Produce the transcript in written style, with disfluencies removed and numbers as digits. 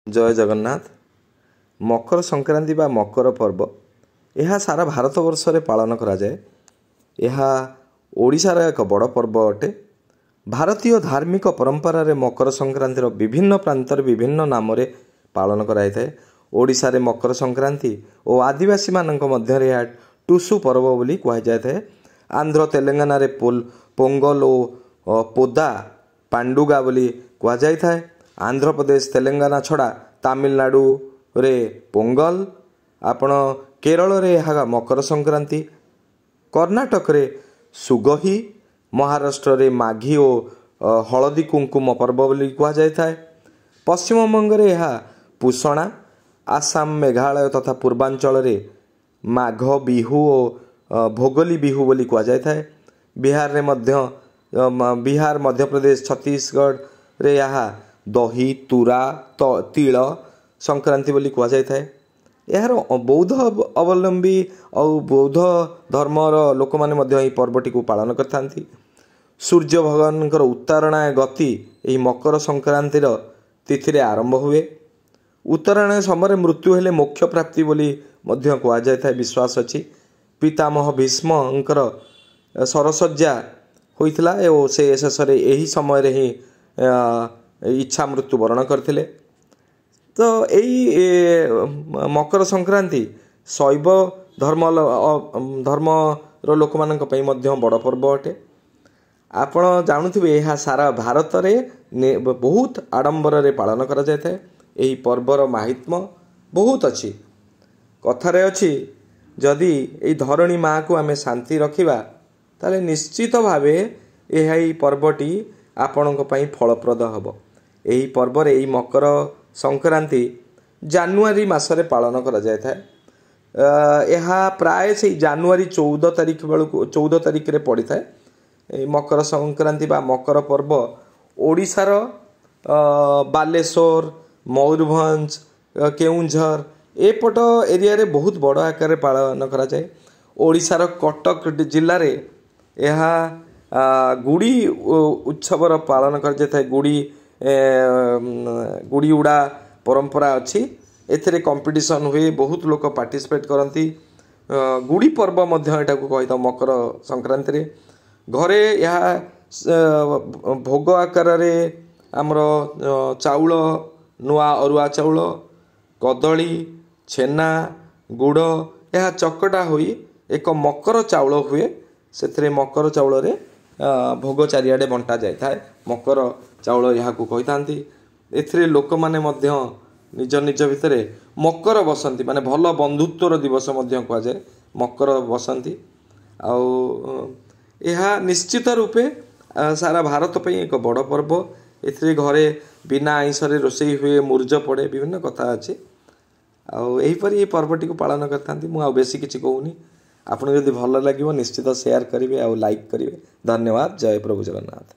जय जगन्नाथ। मकर संक्रांति बा मकर पर्व यह सारा भारतवर्ष रे पालन करा जाए। यह ओडिशार एक बड़ पर्व अटे। भारतीय धार्मिक परंपरा रे मकर संक्रांतिर विभिन्न प्रांतर विभिन्न नाम रे पालन कराई थाए। ओडिशा रे मकर संक्रांति और आदिवासी मानक मध्य रे टुसु पर्व बोली कहा जाए थाए। आंध्र तेलंगाना रे पोंगल और पोदा पांडुगा बोली कहा जाए थाए। आंध्र प्रदेश तेलंगाना छड़ा तमिलनाडु रे पोंगल, आपण केरल रे यह मकर संक्रांति, कर्नाटक रे सुगही, महाराष्ट्र रे माघी और हलदी कुंकुम पर्व बोली कहा जाए थाए। पश्चिम बंग रे यह पुषणा, आसाम मेघालय तथा पूर्वांचल रे माघ बिहु और भोगली बिहु बोली कहा जाए थाए। बिहार मध्य प्रदेश छत्तीसगढ़ रे यह दही तुरा तिल संक्रांति बोली कहा जाए थाए। यार बौद्ध अवलंबी और बौद्ध धर्मर लोक मैंने पर्वटी को पालन करथांती। सूर्य भगवान उत्तरायण गति यही मकर संक्रांतिर तिथि रे आरंभ हुए। उत्तरायण समय मृत्यु हेले मोक्ष प्राप्ति बोली मध्य कहा जाए थाए। विश्वास अछि पितामह भीष्मंकर सरसज्जा होइथिला और से शेष रे यही समय रे ही इच्छा मृत्यु वरण करथिले। तो यही मकर संक्रांति शैव धर्मर लोक मानक पई मध्य बड़ पर्व अटे। आपण जानुथिबे यह सारा भारत रे बहुत आडंबर रे पालन करा जाय थाए। एही पर्वर माहित्म्य बहुत अछि। कथारे अछि जदि एही धरणी माँ को आमे शांति रखिबा ताले निश्चित भावे एही पर्वटी आपणक पई फलप्रद हबो। एही पर्व रे एही मकर संक्रांति जानुआरी मासरे पालन करा जाय थाए। यह प्राय से जानुआरी 14 तारिख रे पड़ी थाए। मकर संक्रांति बा मकर पर्व ओडिशार बालेश्वर, मयूरभंज, केउंझर एपट एरिया रे बहुत बड़ आकार पालन करा जाए। ओडिशार कटक जिल्ला रे यह गुड़ी उत्सवर पालन कर जाए। गुड़ी उड़ा परंपरा अच्छी। एथिरे कंपटीशन हुए, बहुत लोग पार्टिसिपेट करती। गुड़ी पर्व मध्य एटा को कही मकर संक्रांति रे घरे यह भोग आकार रे आमर चाउल, नुआ अरुआ चाउल, कदली, छेना, गुड़ यह चकटा हुई एक मकर चाउल हुए। से मकर चाउल रे भोग चारिआडे बंटा जाए थाए। मकर चाउल यहाँ को कही था। एथिरे लोक माने मध्य निज निज भितरे मकर बसंती माने भल बंधुत्वर दिवस मध्य कहा जाए। मकर बसंती आउ यह निश्चित रूपे सारा भारत पे एक बड़ पर्व। एथिरे घरे बिना आइंसरे रोषेई हुए, मूर्ज पड़े, विभिन्न कथा अच्छे। आहीपरी पर्वटी को पालन करता। मुझे बेसी किसी कहूनी। आपको जब भल लगे निश्चित शेयर करेंगे और लाइक करेंगे। धन्यवाद। जय प्रभु जगन्नाथ।